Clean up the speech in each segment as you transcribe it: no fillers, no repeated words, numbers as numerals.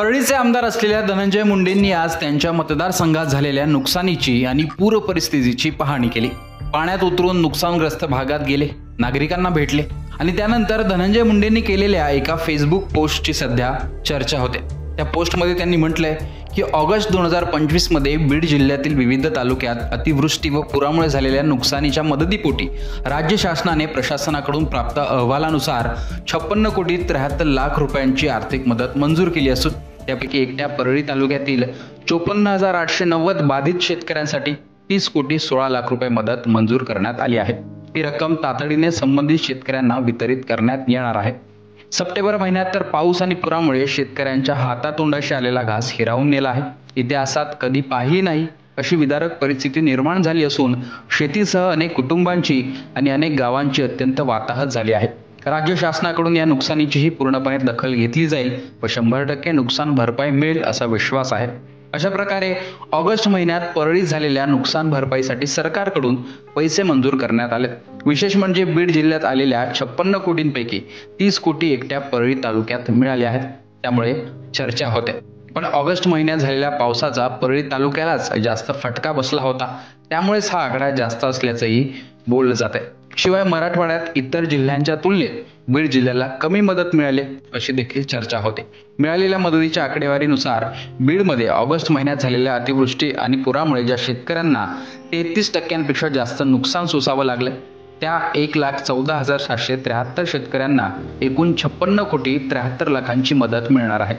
परळीचे आमदार असलेल्या धनंजय मुंडेंनी आज त्यांच्या मतदारसंघात झालेल्या नुकसानीची आणि पूर परिस्थितीची पाहणी केली। पाण्यात उतरून नुकसानग्रस्त भागात गेले, नागरिकांना भेटले आणि त्यानंतर धनंजय मुंडेंनी केलेल्या एका फेसबुक पोस्टची सध्या चर्चा होते। त्या पोस्टमध्ये त्यांनी म्हटलंय की ऑगस्ट 2025 मध्ये बीड जिल्ह्यातील विविध तालुक्यात अतिवृष्टी व पुरामुळे झालेल्या नुकसानीच्या मदतीपोटी राज्य शासनाने प्रशासनाकडून प्राप्त अहवालानुसार 56 कोटी 73 लाख रुपयांची आर्थिक मदत मंजूर केली असून त्यापैकी एकट्या परळी तालुक्यातील 54,890 बाधित शेतकऱ्यांसाठी 30 कोटी 16 लाख रुपये मदत मंजूर करण्यात आली आहे। ही रक्कम तातडीने संबंधित शेतकऱ्यांना वितरित करण्यात येणार आहे। सप्टेंबर महिन्यात तर पाऊस आणि पुरामुळे शेतकऱ्यांच्या हातातोंडाशी आलेला घास हिरावून नेला आहे। इतिहासात कधी पाहिली नाही अशी विदारक परिस्थिती निर्माण झाली असून शेतीसह अनेक कुटुंबांची आणि अनेक गावांची अत्यंत वाताहत झाली आहे। राज्य शासनाकडून या नुकसानीचीही पूर्णपणे दखल घेतली जाईल व 100% नुकसान भरपाई मिळेल असा विश्वास आहे। अशा प्रकारे ऑगस्ट महिन्यात परळीत झालेल्या नुकसान भरपाईसाठी सरकारकडून पैसे मंजूर करण्यात आले। विशेष म्हणजे बीड जिल्ह्यात आलेल्या 56 कोटींपैकी 30 कोटी एकट्या परळी तालुक्यात मिळाले आहेत। त्यामुळे चर्चा होते। पण ऑगस्ट महिन्यात झालेल्या पावसाचा परळी तालुक्यालाच जास्त फटका बसला होता, त्यामुळेच हा आकडा जास्त असल्याचंही बोललं जात आहे। शिवाय मराठवाड्यात इतर जिल्ह्यांच्या तुलनेत बीड जिल्ह्याला कमी मदत मिळाली अशी देखील चर्चा होते। मिळालेल्या मदतीच्या आकडेवारीनुसार बीडमध्ये ऑगस्ट महिन्यात झालेल्या अतिवृष्टी आणि पुरामुळे ज्या शेतकऱ्यांना 33% जास्त नुकसान सोसावं लागलं त्या 1,14,773 शेतकऱ्यांना एकूण 56 कोटी 73 लाखांची मदत मिळणार आहे।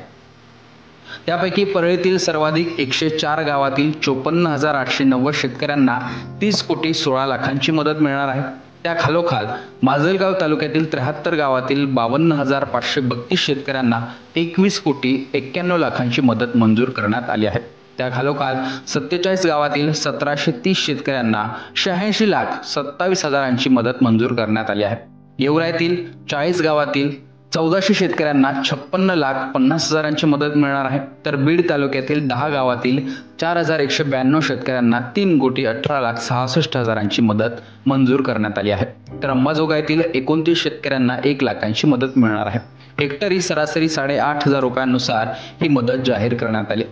त्यापैकी परळीतील सर्वाधिक 104 गावातील 54,890 शेतकऱ्यांना 30 कोटी 16 लाखांची मदत मिळणार आहे। त्या खालोखाल माजलगाव तालुक्यातील 73 गावातील 52,532 शेतकऱ्यांना 21 कोटी 91 लाखांची मदत मंजूर करण्यात आली आहे। त्या खालोखाल 47 गावातील 1,730 शेतकऱ्यांना 86 लाख 27 हजारांची मदत मंजूर करण्यात आली आहे। गेवराईतील 40 गावातील 1400 शेतकऱ्यांना 56 लाख 50 हजारांची मदत मिळणार आहे। तर बीड तालुक्यातील 10 गावातील 4,192 शेतकऱ्यांना 3 कोटी 18 लाख 66 हजारांची मदत मंजूर करण्यात आली आहे। तर अंबाजोगाईतील 29 शेतकऱ्यांना 1 लाखांची मदत मिळणार आहे। हेक्टरी सरासरी 8,500 रुपयांनुसार ही मदत जाहीर करण्यात आली।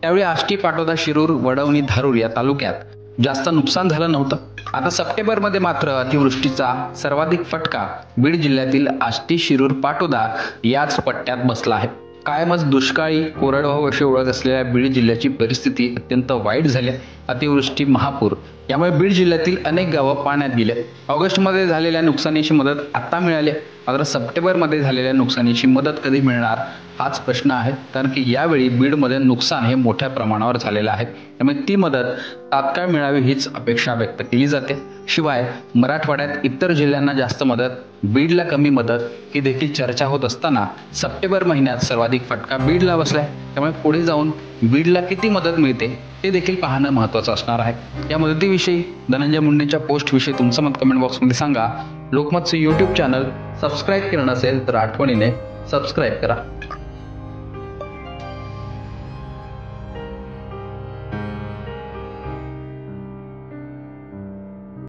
त्यावेळी आष्टी, पाटोदा, शिरूर, वडवणी, धारूर या तालुक्यात जास्त नुकसान झालं नव्हतं। आता सप्टेंबरमध्ये मात्र अतिवृष्टीचा सर्वाधिक फटका बीड जिल्ह्यातील आष्टी, शिरूर, पाटोदा याच पट्ट्यात बसला आहे। कायमच दुष्काळी कोरडवाहू अशी ओळख असलेल्या बीड जिल्ह्याची परिस्थिती अत्यंत वाईट झाली आहे। अतिवृष्टी, महापूर यामुळे बीड जिल्ह्यातील अनेक गावं पाण्यात गेले। ऑगस्टमध्ये झालेल्या नुकसानीची मदत आता मिळाली, मात्र सप्टेंबरमध्ये झालेल्या नुकसानीची मदत कधी मिळणार हाच प्रश्न आहे। कारण की यावेळी बीडमध्ये नुकसान हे मोठ्या प्रमाणावर झालेलं आहे, त्यामुळे ती मदत तात्काळ मिळावी हीच अपेक्षा व्यक्त केली जाते। शिवाय मराठवाड्यात इतर जिल्ह्यांना जास्त मदत, बीडला कमी मदत ही देखील चर्चा होत असताना सप्टेंबर महिन्यात सर्वाधिक फटका बीडला बसलाय। त्यामुळे पुढे जाऊन बीडला किती मदत मिळते ते देखील पाहणं महत्त्वाचं असणार आहे। या मदतीविषयी, धनंजय मुंडेंच्या पोस्टविषयी तुमचं मत कमेंट बॉक्समध्ये सांगा। लोकमतचं यूट्यूब चॅनल सबस्क्राईब केलं नसेल तर आठवणीने सबस्क्राईब करा।